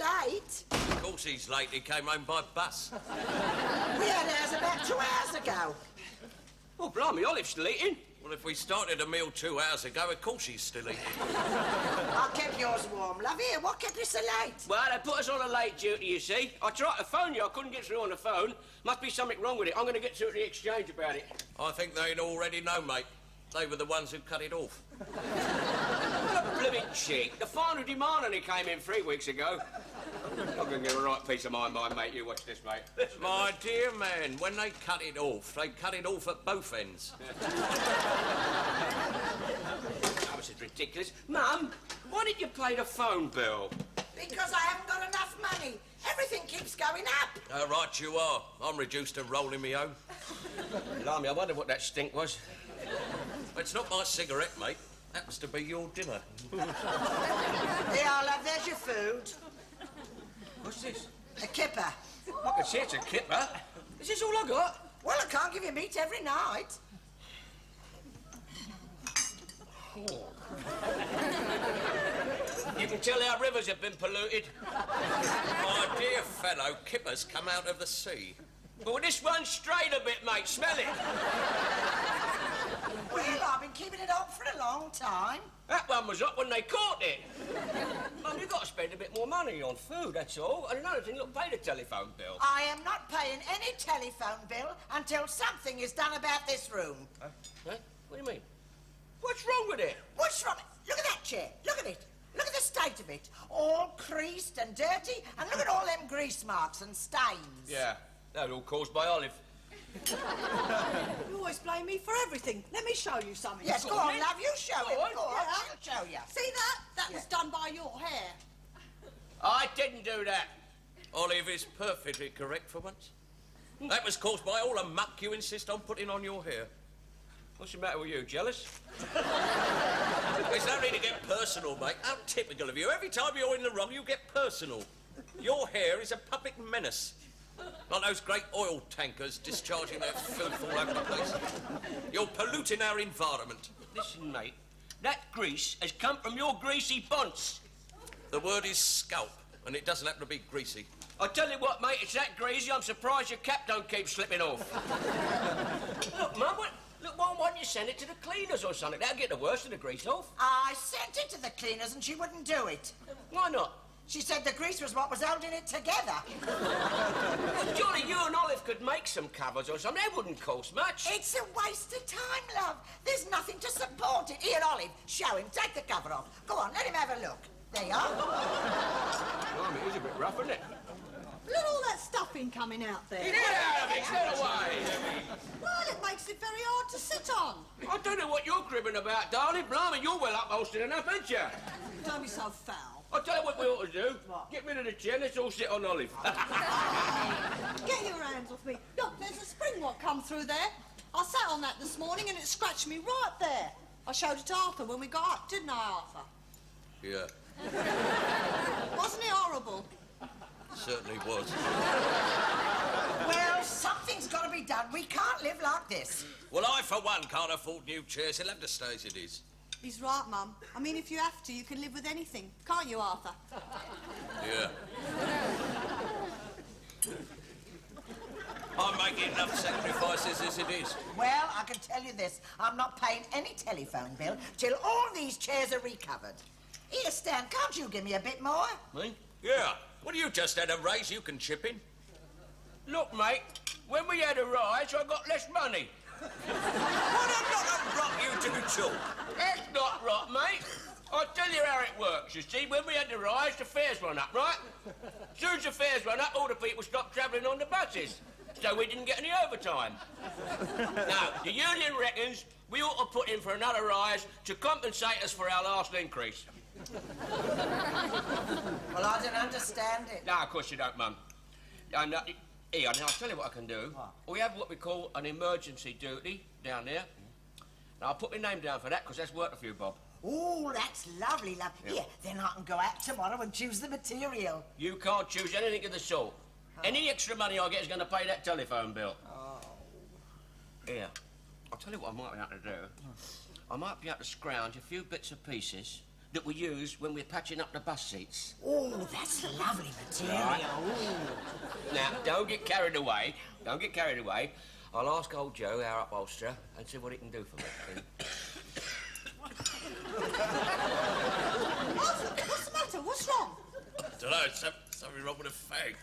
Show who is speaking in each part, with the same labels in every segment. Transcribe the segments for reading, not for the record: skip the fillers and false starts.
Speaker 1: late.
Speaker 2: Of course he's late. He came home by bus.
Speaker 1: We had ours about 2 hours ago.
Speaker 3: Oh, blimey, Olive's still eating.
Speaker 2: Well, if we started a meal 2 hours ago, of course he's still eating.
Speaker 1: I kept yours warm, love. Here, what kept you so late?
Speaker 3: Well, they put us on a late duty, you see. I tried to phone you. I couldn't get through on the phone. Must be something wrong with it. I'm going to get through to the exchange about it.
Speaker 2: I think they'd already know, mate. They were the ones who cut it off.
Speaker 3: What a blooming cheek. The final demand only came in 3 weeks ago. I'm going to get a right piece of mind, mate. You watch this, mate.
Speaker 2: My dear man, when they cut it off at both ends.
Speaker 3: Oh, this is ridiculous. Mum, why didn't you pay the phone bill?
Speaker 1: Because I haven't got enough money. Everything keeps going up.
Speaker 2: Right you are. I'm reduced to rolling me own.
Speaker 3: Blimey, I wonder what that stink was.
Speaker 2: It's not my cigarette, mate. Happens to be your dinner.
Speaker 1: Here, love, there's your food.
Speaker 3: What's this?
Speaker 1: A kipper.
Speaker 3: I can see it's a kipper. Is this all I got?
Speaker 1: Well, I can't give you meat every night.
Speaker 3: Oh. You can tell our rivers have been polluted.
Speaker 2: My dear fellow, kippers come out of the sea.
Speaker 3: Well, this one's straight a bit, mate. Smell it.
Speaker 1: Well, I've been keeping it up for a long time.
Speaker 3: That one was up when they caught it. Mum, you've got to spend a bit more money on food, that's all. And another thing, look, pay the telephone bill.
Speaker 1: I am not paying any telephone bill until something is done about this room.
Speaker 3: Huh? What do you mean? What's wrong with it?
Speaker 1: What's wrong? Look at that chair. Look at it. Look at the state of it. All creased and dirty. And look at all them grease marks and stains.
Speaker 3: Yeah, that all caused by Olive.
Speaker 4: You always blame me for everything. Let me show you something.
Speaker 1: Yes, go on, love. You show it.
Speaker 3: on,
Speaker 1: Go on,
Speaker 4: yeah.
Speaker 1: I'll show you.
Speaker 4: See that? That was done by your hair.
Speaker 3: I didn't do that.
Speaker 2: Olive is perfectly correct for once. That was caused by all the muck you insist on putting on your hair.
Speaker 3: What's the matter with you, jealous?
Speaker 2: There's no need to get personal, mate. How typical of you. Every time you're in the wrong, you get personal. Your hair is a public menace. Like those great oil tankers discharging their filth all over the place. You're polluting our environment.
Speaker 3: Listen, mate, that grease has come from your greasy bunts.
Speaker 2: The word is scalp, and it doesn't happen to be greasy.
Speaker 3: I tell you what, mate, it's that greasy, I'm surprised your cap don't keep slipping off. Look, Mum, why don't you send it to the cleaners or something? That'll get the worst of the grease off.
Speaker 1: I sent it to the cleaners and she wouldn't do it.
Speaker 3: Why not?
Speaker 1: She said the grease was what was holding it together.
Speaker 3: Well, surely you and Olive could make some covers or something. They wouldn't cost much.
Speaker 1: It's a waste of time, love. There's nothing to support it. Here, Olive, show him. Take the cover off. Go on, let him have a look. There you are.
Speaker 3: Blimey, it is a bit rough, isn't it?
Speaker 4: Look at all that stuffing coming out there.
Speaker 3: Get out of it, get away.
Speaker 4: Well, it makes it very hard to sit on.
Speaker 3: I don't know what you're cribbing about, darling. Blimey, you're well upholstered enough, ain't you?
Speaker 4: Don't be so foul.
Speaker 3: I'll tell you what we ought to do.
Speaker 4: What?
Speaker 3: Get rid of the chair, let's all sit on Olive.
Speaker 4: Get your hands off me. Look, there's a spring what come through there. I sat on that this morning and it scratched me right there. I showed it to Arthur when we got up, didn't I, Arthur?
Speaker 2: Yeah,
Speaker 4: Wasn't it horrible?
Speaker 2: certainly was.
Speaker 1: Well, something's got to be done. We can't live like this.
Speaker 2: Well, I, for one, can't afford new chairs. It'll have to stay as it is.
Speaker 4: He's right, Mum. I mean, if you have to, you can live with anything. Can't you, Arthur?
Speaker 2: Yeah. I'm making enough sacrifices as it is.
Speaker 1: Well, I can tell you this. I'm not paying any telephone bill till all these chairs are recovered. Here, Stan, can't you give me a bit more?
Speaker 2: Me? Yeah. Well, you just had a raise. You can chip in.
Speaker 3: Look, mate, when we had a rise, I got less money.
Speaker 2: What a rot you do, Chul.
Speaker 3: That's not rot, mate. I'll tell you how it works. You see, when we had the rise, the fares went up, right? As soon as the fares went up, all the people stopped travelling on the buses. So we didn't get any overtime. Now, the union reckons we ought to put in for another rise to compensate us for our last increase.
Speaker 1: Well, I don't understand it.
Speaker 3: No, of course you don't, Mum. And, here, now, I'll tell you what I can do.
Speaker 1: What?
Speaker 3: We have what we call an emergency duty down there. Now, I'll put my name down for that, because that's worked for you, Bob.
Speaker 1: Oh, that's lovely, love.
Speaker 3: Yeah.
Speaker 1: Here, then I can go out tomorrow and choose the material.
Speaker 3: You can't choose anything of the sort. Any extra money I get is going to pay that telephone bill.
Speaker 1: Oh.
Speaker 3: Here, I'll tell you what I might be able to do. I might be able to scrounge a few bits and pieces, that we use when we're patching up the bus seats.
Speaker 1: Oh, that's a lovely material.
Speaker 3: Right. Now, don't get carried away. Don't get carried away. I'll ask old Joe, our upholsterer, and see what he can do for me.
Speaker 4: Arthur, what's the matter? What's wrong?
Speaker 2: I don't know, something wrong with the fag.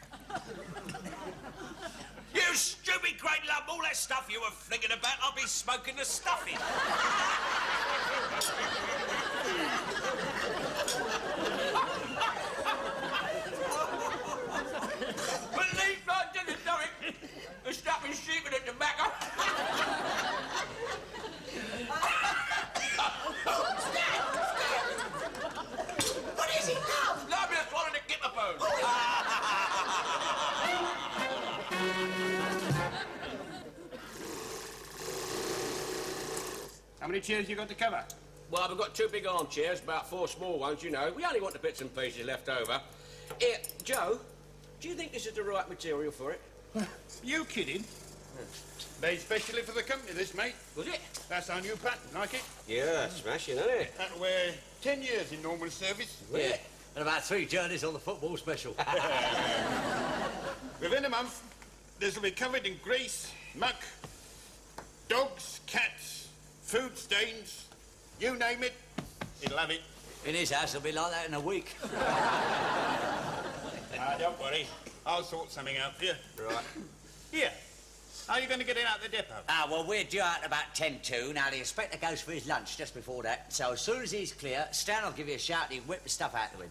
Speaker 2: You stupid great lump, all that stuff you were flinging about, I'll be smoking the stuffing.
Speaker 3: At least I didn't do it. The stuff is cheaper than tobacco.
Speaker 1: What is it now?
Speaker 3: Lovely to swallow the kipperphone.
Speaker 5: How many chairs you got to cover?
Speaker 3: Well, we've got 2 big armchairs, about 4 small ones, you know. We only want the bits and pieces left over. Here, Joe, do you think this is the right material for it?
Speaker 5: You kidding? Made specially for the company, this, mate.
Speaker 3: Was it?
Speaker 5: That's our new pattern. Like it?
Speaker 3: Yeah, smashing, isn't it?
Speaker 5: That'll wear 10 years in normal service.
Speaker 3: Yeah.
Speaker 6: And about 3 journeys on the football special.
Speaker 5: Within a month, this will be covered in grease, muck, dogs, cats, food stains, you name it, it'll have it.
Speaker 6: In his house, it'll be like that in a week.
Speaker 5: Don't worry, I'll sort something out for you.
Speaker 3: Right.
Speaker 5: Here, how are you going to get it out the depot?
Speaker 6: Well, we're due out about 10 to. Now, the inspector goes for his lunch just before that. So as soon as he's clear, Stan will give you a shout and he'll whip the stuff out to him.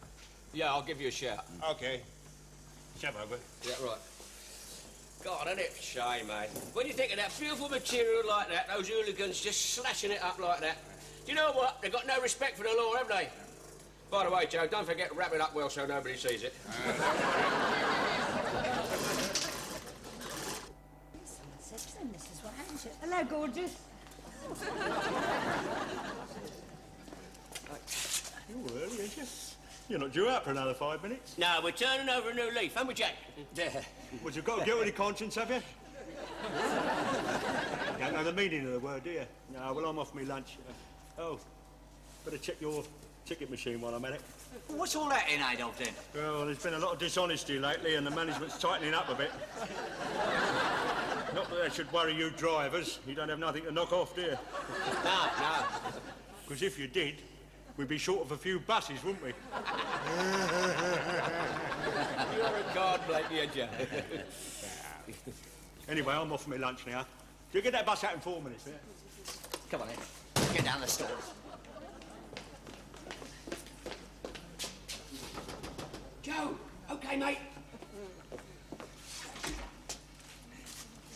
Speaker 3: Yeah, I'll give you a shout.
Speaker 5: Okay. Shove over.
Speaker 3: Yeah, right. God, isn't it a shame, mate? When you think of that beautiful material like that, those hooligans just slashing it up like that. Do you know what? They've got no respect for the law, have they? By the way, Joe, don't forget to wrap it up well so nobody sees it.
Speaker 4: Hello, gorgeous.
Speaker 7: You're early, ain't you? You're not due out for another 5 minutes.
Speaker 3: No, we're turning over a new leaf, haven't we, Jack?
Speaker 6: Yeah.
Speaker 7: Well, you've got a guilty conscience, have you? You don't know the meaning of the word, do you? No, well, I'm off my lunch. Oh, better check your ticket machine while I'm at it.
Speaker 6: What's all that in, Adolf, then?
Speaker 7: Well, there's been a lot of dishonesty lately and the management's tightening up a bit. Not that that should worry you drivers. You don't have nothing to knock off, do you?
Speaker 3: No.
Speaker 7: Because if you did, we'd be short of a few buses, wouldn't we?
Speaker 3: You're a card, Blakey, ain't you?
Speaker 7: Anyway, I'm off my lunch now. Do you get that bus out in 4 minutes, yeah?
Speaker 6: Come on, then. Get down the stairs.
Speaker 3: Joe, OK, mate.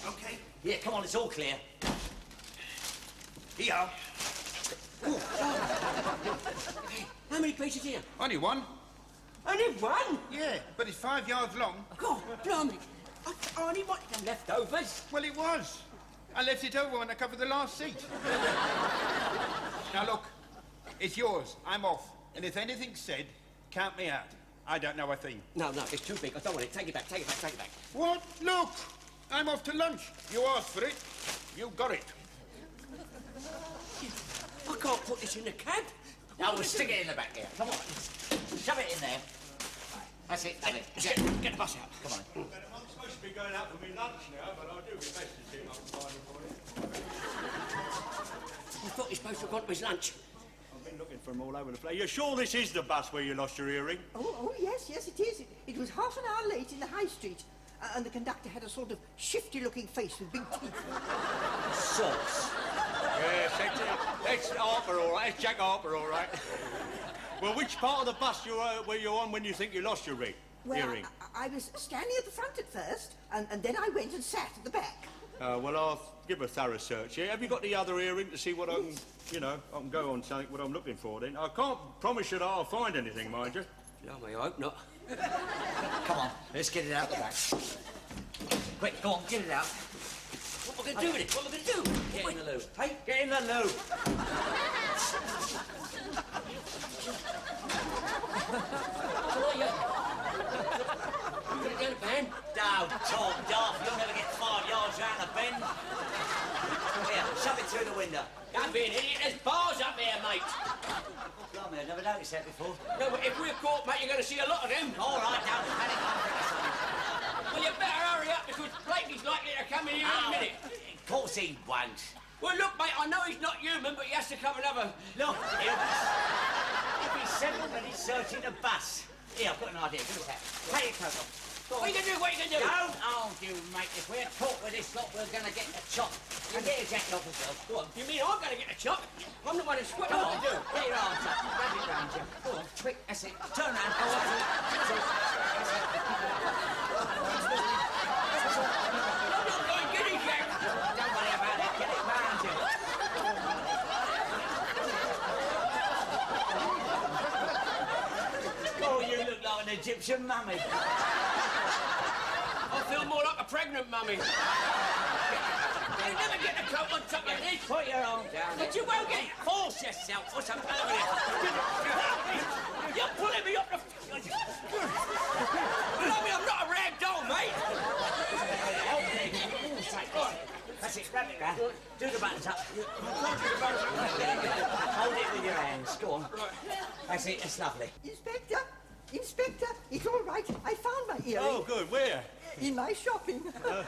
Speaker 6: OK. Yeah, come on, it's all clear. Here you are.
Speaker 3: How many pieces here?
Speaker 5: Only one.
Speaker 3: Only one?
Speaker 5: Yeah, but it's 5 yards long.
Speaker 3: God, blimey. I only wanted them leftovers.
Speaker 5: Well, it was. I left it over when I covered the last seat. Now, look, it's yours. I'm off. And if anything's said, count me out. I don't know a thing.
Speaker 3: No, it's too big. I don't want it. Take it back.
Speaker 5: What? Look, I'm off to lunch. You asked for it. You got it.
Speaker 3: I can't put this in the cab.
Speaker 6: Now, we'll stick it in the back here. Come on. Shove it in there. That's it, have it.
Speaker 3: Get the bus out.
Speaker 6: Come on.
Speaker 7: I'm supposed to be going out for my lunch now, but I'll do my best to see if I can find it for you.
Speaker 3: I thought you're supposed to have gone to his lunch.
Speaker 7: I've been looking for them all over the place. You're sure this is the bus where you lost your earring?
Speaker 8: Oh, yes, it is. It was half an hour late in the High Street, and the conductor had a sort of shifty-looking face with big teeth.
Speaker 6: Sauce.
Speaker 7: Yes, that's Harper, all right. That's Jack Harper, all right. Well, which part of the bus were you on when you think you lost your earring?
Speaker 8: I was standing at the front at first, and then I went and sat at the back.
Speaker 7: Well, I'll give a thorough search. Yeah? Have you got the other earring to see what I can, I can go on something what I'm looking for then? I can't promise you that I'll find anything, mind you.
Speaker 3: No, I hope not.
Speaker 6: Come on, let's get it out the back. Quick, go on, get it out.
Speaker 3: What am I going to do with it? What am I going to do?
Speaker 6: Get in the loo. Hey, get in the loo.
Speaker 3: Put it down the van.
Speaker 6: No, Tom, Darth, you'll never get 5 yards round the bend. Here, shove it through the window.
Speaker 3: Don't be an idiot. There's bars up here, mate.
Speaker 6: Blimey, I've never noticed that before.
Speaker 3: No, but if we're caught, mate, you're going to see a lot of them.
Speaker 6: All right, now, panic.
Speaker 3: Well, you better hurry up because Blakey's likely to come in here in a minute.
Speaker 6: Of course he won't.
Speaker 3: Well, look, mate, I know he's not human, but he has to come another...
Speaker 6: Look, he'll be settled when he's searching a bus. Here, I've got an idea. Give us that. Take your coat off.
Speaker 3: What are you going to do? What are you going to do?
Speaker 6: Don't argue, mate. If we're caught with this lot, we're going to get the chop. And get your jacket off as well. Go on.
Speaker 3: You mean I'm going to get a chop? I'm the one who's... What do
Speaker 6: Go
Speaker 3: I
Speaker 6: on.
Speaker 3: do?
Speaker 6: Get your arms up. Grab it round you. Go on, quick. That's it. Turn round. Go on. That's it.
Speaker 3: I'm not going giddy, Jack.
Speaker 6: Don't worry about it. Get it round you. Oh, you look like an Egyptian mummy.
Speaker 3: I feel more like a pregnant mummy. You never get the coat on top like this.
Speaker 6: Put your arm down.
Speaker 3: But you won't get it. Force yourself. What's the matter with you? You're pulling me up the... I'm not a rag doll, mate.
Speaker 6: That's it, wrap it round. Do the buttons up. Hold it with your hands. Go on. That's it, that's lovely.
Speaker 8: Inspector! Inspector! It's all right. I found my earring.
Speaker 7: Oh, good. Where?
Speaker 8: In my shopping. It's fallen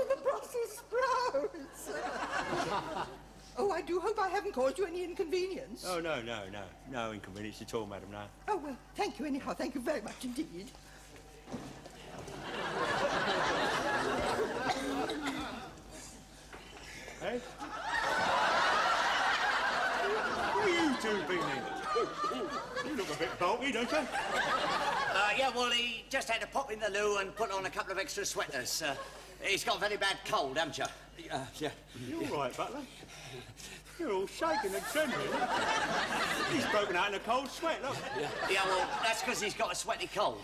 Speaker 8: in the Brussels sprouts. Oh, I do hope I haven't caused you any inconvenience.
Speaker 7: Oh, no. No inconvenience at all, madam, no.
Speaker 8: Oh, well, thank you anyhow. Thank you very much indeed.
Speaker 7: Hey? What are you two been in? You look a bit bulky, don't you?
Speaker 6: Yeah, well, he just had to pop in the loo and put on a couple of extra sweaters. He's got a very bad cold, haven't you?
Speaker 3: Yeah.
Speaker 7: You all right, Butler? You're all shaking and trembling. He's broken out in a cold sweat, look.
Speaker 6: Yeah, well, that's because he's got a sweaty cold.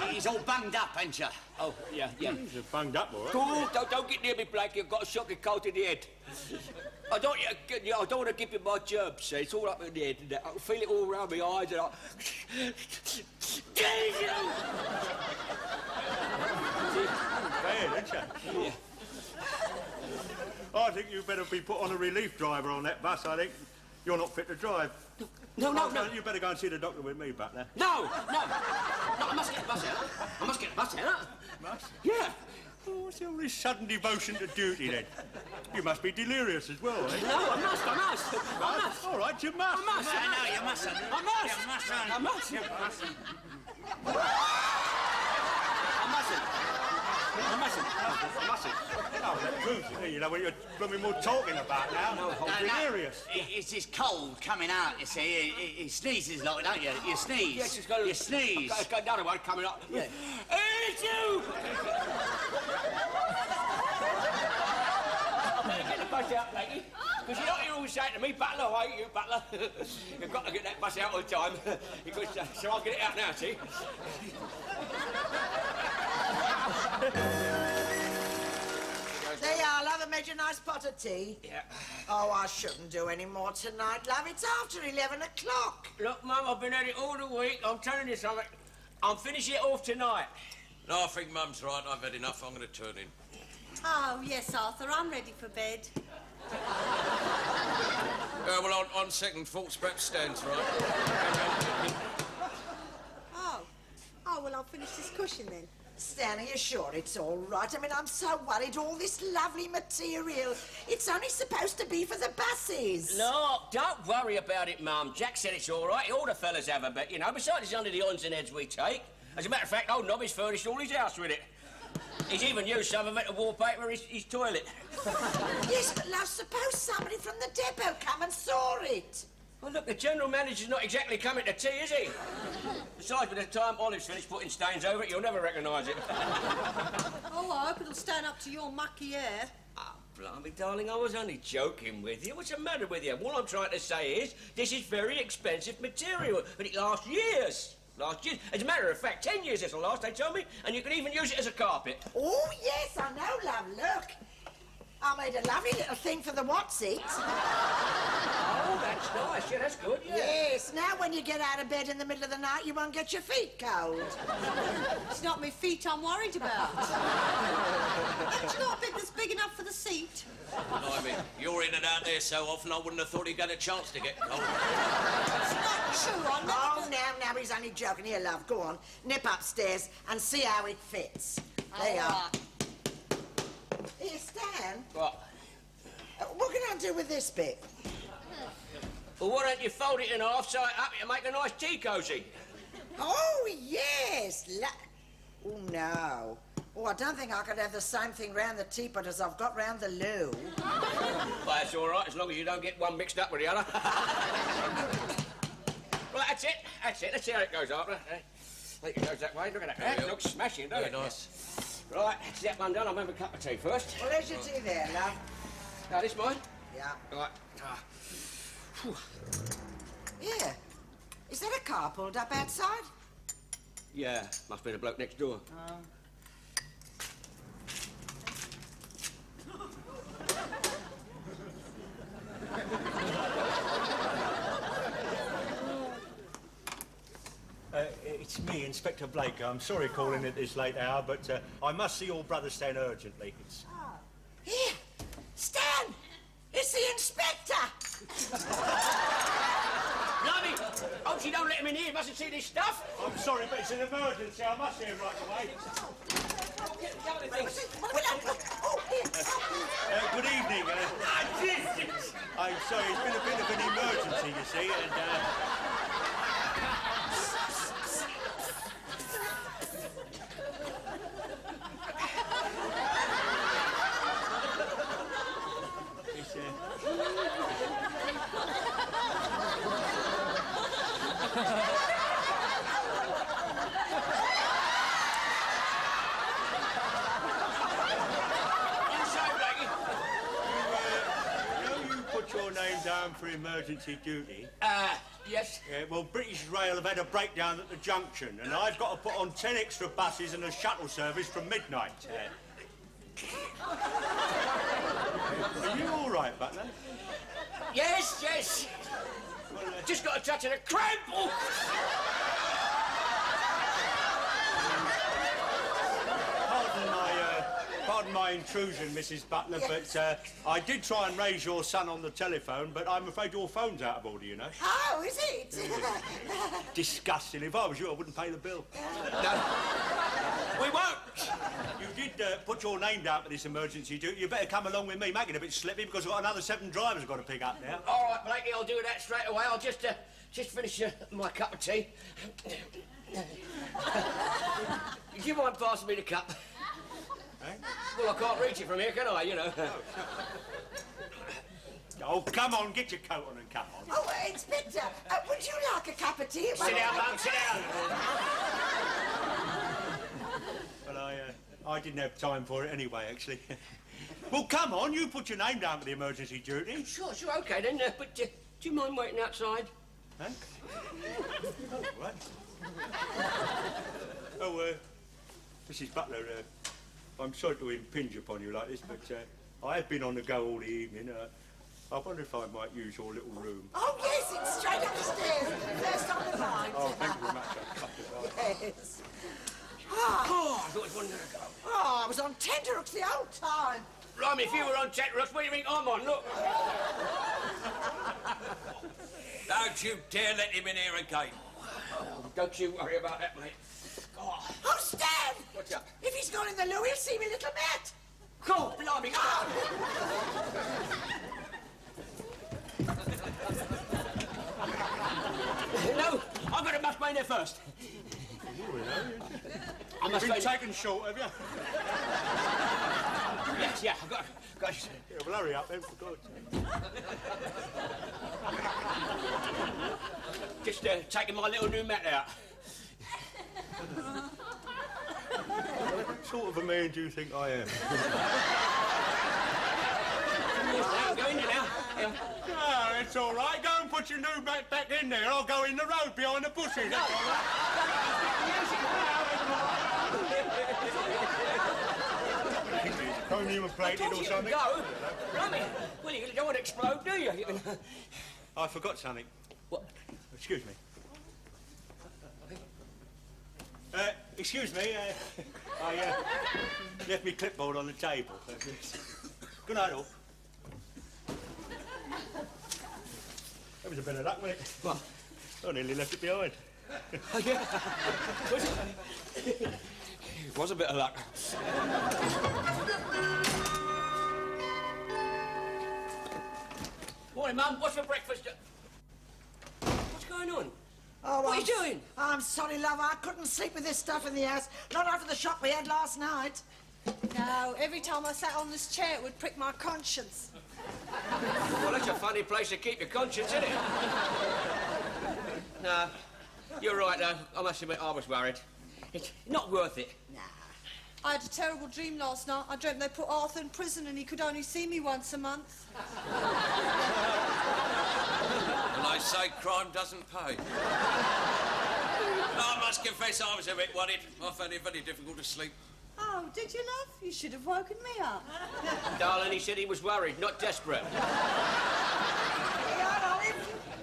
Speaker 6: He's all bunged up, ain't you?
Speaker 3: Oh, yeah.
Speaker 7: He's bunged up, all right.
Speaker 3: Oh, don't get near me, Blakey. I've got a shocking cold in the head. I don't want to give you my germs, see? It's all up in the head. I can feel it all around my eyes and I...
Speaker 7: Bad, ain't you?
Speaker 3: Yeah.
Speaker 7: I think you better be put on a relief driver on that bus, I think. You're not fit to drive.
Speaker 3: No.
Speaker 7: You better go and see the doctor with me, Butler.
Speaker 3: No, I must get the bus out.
Speaker 7: Bus?
Speaker 3: Yeah.
Speaker 7: Oh, what's all this sudden devotion to duty, then? You must be delirious as well, eh?
Speaker 3: No, I must.
Speaker 7: All right, you must.
Speaker 6: No, you mustn't.
Speaker 3: I must.
Speaker 6: You mustn't.
Speaker 3: I mustn't.
Speaker 7: Oh, that proves it. You know what you're blooming more talking about now.
Speaker 3: No,
Speaker 7: I'm delirious.
Speaker 6: It's his cold coming out, you see. He sneezes a lot, don't you? You sneeze.
Speaker 3: Yes, it's got
Speaker 6: You sneeze.
Speaker 3: It's got another one coming up. Yeah. It's you! Get the bus out, Blakey. Because you know what you're always saying to me, Butler, I hate you, Butler. You've got to get that bus out on time. Because, so I'll get it out now, see?
Speaker 1: There you are, love. I made you a nice pot of tea.
Speaker 3: Yeah.
Speaker 1: Oh, I shouldn't do any more tonight, love. It's after 11 o'clock.
Speaker 3: Look, Mum, I've been at it all the week. I'm telling you something. I'm finishing it off tonight.
Speaker 2: No, I think Mum's right. I've had enough. I'm going to turn in.
Speaker 4: Oh, yes, Arthur, I'm ready for bed.
Speaker 2: Well, on second thoughts, perhaps Stan's right.
Speaker 4: Oh, well, I'll finish this cushion then.
Speaker 1: Stan, are you sure it's all right? I mean, I'm so worried. All this lovely material. It's only supposed to be for the buses.
Speaker 3: No, don't worry about it, Mum. Jack said it's all right. All the fellas have a bet, you know. Besides, it's under the odds and ends we take. As a matter of fact, old Nobby's furnished all his house with it. He's even used some of it to wallpaper his toilet.
Speaker 1: Yes, but love, suppose somebody from the depot come and saw it.
Speaker 3: Well, look, the general manager's not exactly coming to tea, is he? Besides, by the time Olive's finished putting stains over it, you'll never recognise it.
Speaker 4: Oh, I hope it'll stand up to your mucky hair.
Speaker 3: Ah, blimey, darling, I was only joking with you. What's the matter with you? All I'm trying to say is, this is very expensive material, but it lasts years. As a matter of fact, 10 years this'll last, they told me, and you can even use it as a carpet.
Speaker 1: Oh, yes, I know, love. Look. I made a lovely little thing for the what's-it.
Speaker 3: Oh, that's nice. Yeah, that's good, yeah.
Speaker 1: Yes, now when you get out of bed in the middle of the night, you won't get your feet cold.
Speaker 4: It's not my feet I'm worried about. Haven't you got a bed that's big enough for the seat?
Speaker 2: Blimey, you're in and out there so often, I wouldn't have thought he'd get a chance to get cold.
Speaker 4: It's not true. I never...
Speaker 1: Oh, now, he's only joking. Here, love, go on. Nip upstairs and see how it fits. There you are. Here, Stan.
Speaker 3: What?
Speaker 1: What can I do with this bit?
Speaker 3: Well, why don't you fold it in half, sew it up, and make a nice tea cosy?
Speaker 1: Oh, yes. Oh, no. Oh, I don't think I could have the same thing round the teapot as I've got round the loo.
Speaker 3: Well, that's all right, as long as you don't get one mixed up with the other. Well, that's it. Let's see how it goes, Arthur. I think it goes that way. Look at that. That looks smashing, doesn't it?
Speaker 2: Very nice.
Speaker 3: Right, that's that one done. I'll have a cup of tea first.
Speaker 1: Well, there's your tea there, love.
Speaker 3: Now, this mine?
Speaker 1: Yeah.
Speaker 3: Right.
Speaker 1: Yeah. Is that a car pulled up outside?
Speaker 3: Yeah, must be the bloke next door.
Speaker 7: It's me, Inspector Blakey. I'm sorry calling at this late hour, but I must see your brother Stan urgently.
Speaker 1: Here, Stan! It's the inspector!
Speaker 3: Blimey! Oh, she don't let him in here. He mustn't see this stuff.
Speaker 7: I'm sorry, but it's an emergency. I must see him right away. Good evening. I'm sorry, it's been a bit of an emergency, you see, and... down for emergency duty.
Speaker 3: Yes.
Speaker 7: Well, British Rail have had a breakdown at the junction, and I've got to put on 10 extra buses and a shuttle service from midnight. Are you all right, Butler?
Speaker 3: Yes.
Speaker 7: Well,
Speaker 3: just got a touch of the cramp.
Speaker 7: Pardon my intrusion, Mrs. Butler, but I did try and raise your son on the telephone, but I'm afraid your phone's out of order, you know.
Speaker 1: Oh, is it?
Speaker 7: Disgusting. If I was you, I wouldn't pay the bill.
Speaker 3: No. We won't.
Speaker 7: You did put your name down for this emergency duty. You better come along with me. Making a bit slippy because I've got another 7 drivers I've got to pick up now.
Speaker 3: All right, Blakey, I'll do that straight away. I'll just finish my cup of tea. Do you mind passing me the cup? Well, I can't reach it from here, can I, you know?
Speaker 7: Oh, come on, get your coat on and come on.
Speaker 1: Oh, Inspector, would you like a cup of tea?
Speaker 3: Sit down, Mum, sit down.
Speaker 7: Well, I didn't have time for it anyway, actually. Well, come on, you put your name down for the emergency duty.
Speaker 3: Sure, OK then, but do you mind waiting outside?
Speaker 7: Huh? Oh, right. Oh, Mrs. Butler, I'm sorry to impinge upon you like this, but I have been on the go all the evening. I wonder if I might use your little room.
Speaker 1: Oh, yes, it's straight up the stairs. First on the line.
Speaker 7: Oh, thank you very much. I'll cut it right.
Speaker 1: Yes.
Speaker 3: Oh, I thought it was one minute ago.
Speaker 1: Oh, I was on tenterhooks the whole time.
Speaker 3: Blimey, if you were on tenterhooks, what do you think I'm on? Look.
Speaker 2: Don't you dare let him in here again.
Speaker 3: Oh, don't you worry about that, mate.
Speaker 1: Oh, Stan!
Speaker 3: What's up?
Speaker 1: If he's gone in the loo, he'll see me little Matt.
Speaker 3: Cool, blimey, come on. No, I've got to must go in there first. I must
Speaker 7: You've been taken short, have you?
Speaker 3: Yes, yeah, I've got to...
Speaker 7: Yeah, well, hurry up then, for God's sake.
Speaker 3: Just taking my little new mat out.
Speaker 7: What sort of a man do you think I am?
Speaker 3: Go in there now.
Speaker 7: No, it's all right. Go and put your new mat back in there. I'll go in the road behind the bushes. That's all right. Chromium plated or something?
Speaker 3: Go. Blimey. Well, you don't want to explode, do you?
Speaker 7: I forgot something.
Speaker 3: What?
Speaker 7: Excuse me. Excuse me, I left my clipboard on the table. Good night, all. That was a bit of luck, wasn't it?
Speaker 3: What?
Speaker 7: I nearly left it behind.
Speaker 3: Oh, yeah. It was a bit of luck. Morning, Mum. What's for breakfast? What's going on?
Speaker 1: Oh,
Speaker 3: What are you doing?
Speaker 1: I'm sorry, love. I couldn't sleep with this stuff in the house. Not after the shock we had last night.
Speaker 4: No, every time I sat on this chair, it would prick my conscience.
Speaker 3: Well, that's a funny place to keep your conscience, isn't it? No, you're right, though. I must admit, I was worried. It's not worth it.
Speaker 1: Nah.
Speaker 4: I had a terrible dream last night. I dreamt they put Arthur in prison and he could only see me once a month.
Speaker 2: And they say crime doesn't pay. I must confess I was a bit worried. I found it very difficult to sleep.
Speaker 4: Oh, did you, love? You should have woken me up.
Speaker 3: Darling, he said he was worried, not desperate.
Speaker 1: Hey, Olive,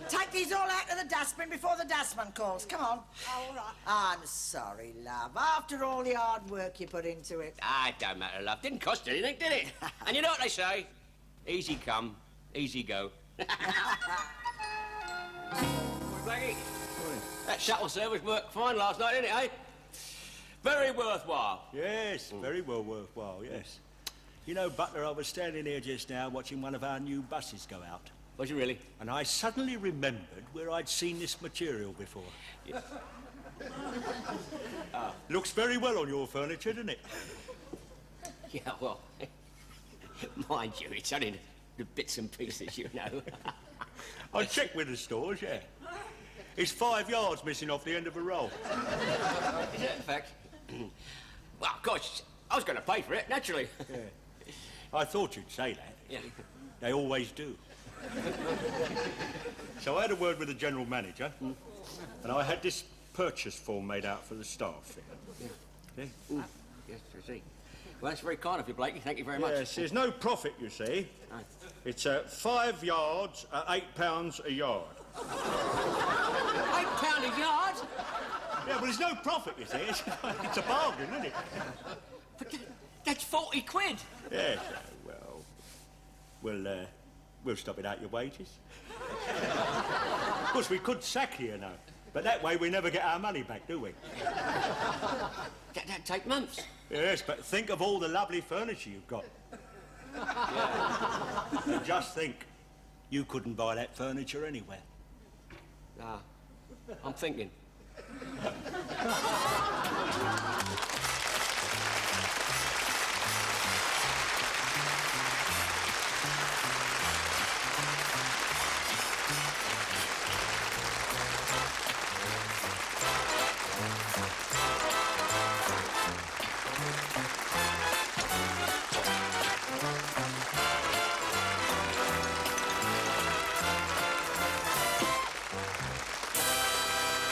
Speaker 1: take these all out of the dustbin before the dustman calls. Come on.
Speaker 4: Oh, all right.
Speaker 1: I'm sorry, love. After all the hard work you put into it.
Speaker 3: Ah, it don't matter, love. Didn't cost anything, did it? And you know what they say? Easy come, easy go. Blakey, that shuttle service worked fine last night, didn't it, eh? Very worthwhile.
Speaker 7: Yes, very well worthwhile, yes. You know, Butler, I was standing here just now watching one of our new buses go out.
Speaker 3: Was you really?
Speaker 7: And I suddenly remembered where I'd seen this material before.
Speaker 3: Yeah.
Speaker 7: Looks very well on your furniture, doesn't it?
Speaker 3: Yeah, well, mind you, it's only the bits and pieces, you know.
Speaker 7: I checked with the stores, yeah. It's 5 yards missing off the end of a roll.
Speaker 3: Is that a fact? Well, gosh, I was going to pay for it, naturally.
Speaker 7: Yeah. I thought you'd say that.
Speaker 3: Yeah.
Speaker 7: They always do. So I had a word with the general manager, and I had this purchase form made out for the staff.
Speaker 3: Yeah. Yes, I see. Well, that's very kind of you, Blakey. Thank you very much.
Speaker 7: Yes, there's no profit, you see.
Speaker 3: No.
Speaker 7: It's 5 yards at £8 a yard.
Speaker 3: £8 a yard?
Speaker 7: Yeah, well, there's no profit, you see. It's a bargain, isn't it?
Speaker 3: But that's 40 quid.
Speaker 7: Yes, well, we'll stop it out your wages. Of course, we could sack you, you know. But that way we never get our money back, do we?
Speaker 3: That'd take months.
Speaker 7: Yes, but think of all the lovely furniture you've got. Yeah. And just think, you couldn't buy that furniture anywhere.
Speaker 3: Nah, I'm thinking.